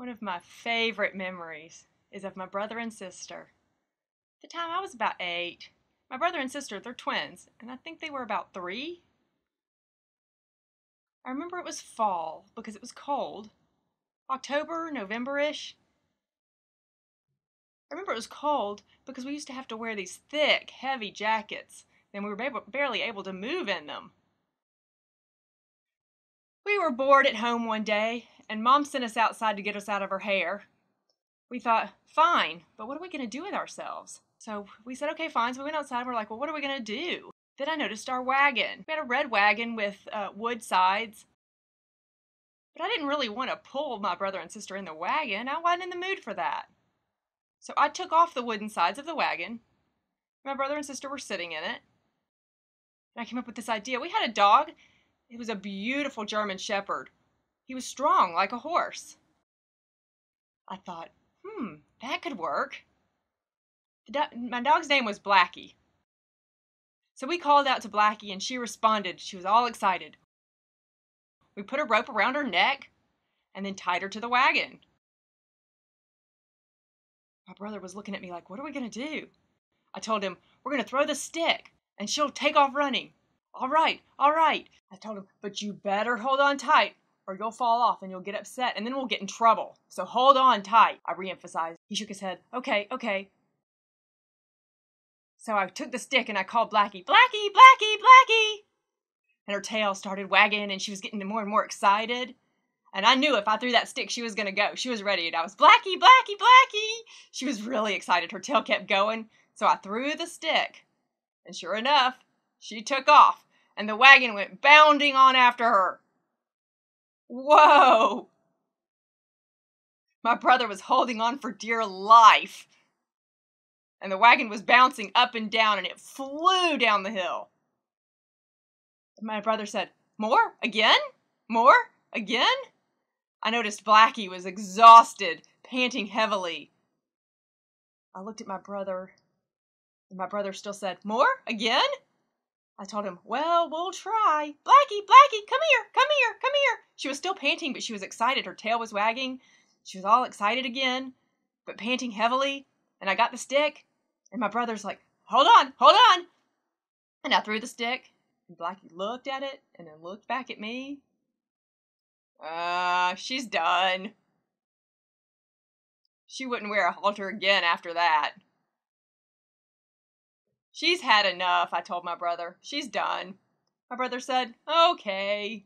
One of my favorite memories is of my brother and sister. At the time I was about 8. My brother and sister, they're twins, and I think they were about 3. I remember it was fall because it was cold. October, November-ish. I remember it was cold because we used to have to wear these thick, heavy jackets, and we were barely able to move in them. We were bored at home one day, and Mom sent us outside to get us out of her hair. We thought, fine, but what are we going to do with ourselves? So we said, okay, fine. So we went outside and we're like, well, what are we going to do? Then I noticed our wagon. We had a red wagon with wood sides. But I didn't really want to pull my brother and sister in the wagon. I wasn't in the mood for that. So I took off the wooden sides of the wagon. My brother and sister were sitting in it. And I came up with this idea. We had a dog. It was a beautiful German Shepherd. He was strong like a horse. I thought, that could work. My dog's name was Blackie. So we called out to Blackie and she responded. She was all excited. We put a rope around her neck and then tied her to the wagon. My brother was looking at me like, what are we going to do? I told him, we're going to throw the stick and she'll take off running. All right. I told him, but you better hold on tight or you'll fall off and you'll get upset and then we'll get in trouble. So hold on tight, I reemphasized. He shook his head. Okay. So I took the stick and I called Blackie. Blackie! And her tail started wagging and she was getting more and more excited. And I knew if I threw that stick, she was going to go. She was ready. And I was, Blackie! She was really excited. Her tail kept going. So I threw the stick. And sure enough, she took off. And the wagon went bounding on after her. Whoa! My brother was holding on for dear life. And the wagon was bouncing up and down and it flew down the hill. My brother said, more? Again? More? Again? I noticed Blackie was exhausted, panting heavily. I looked at my brother, and my brother still said, more? Again? I told him, well, we'll try. Blackie, come here. She was still panting, but she was excited. Her tail was wagging. She was all excited again, but panting heavily. And I got the stick, and my brother's like, hold on. And I threw the stick. And Blackie looked at it and then looked back at me. She's done. She wouldn't wear a halter again after that. She's had enough, I told my brother. She's done. My brother said, okay.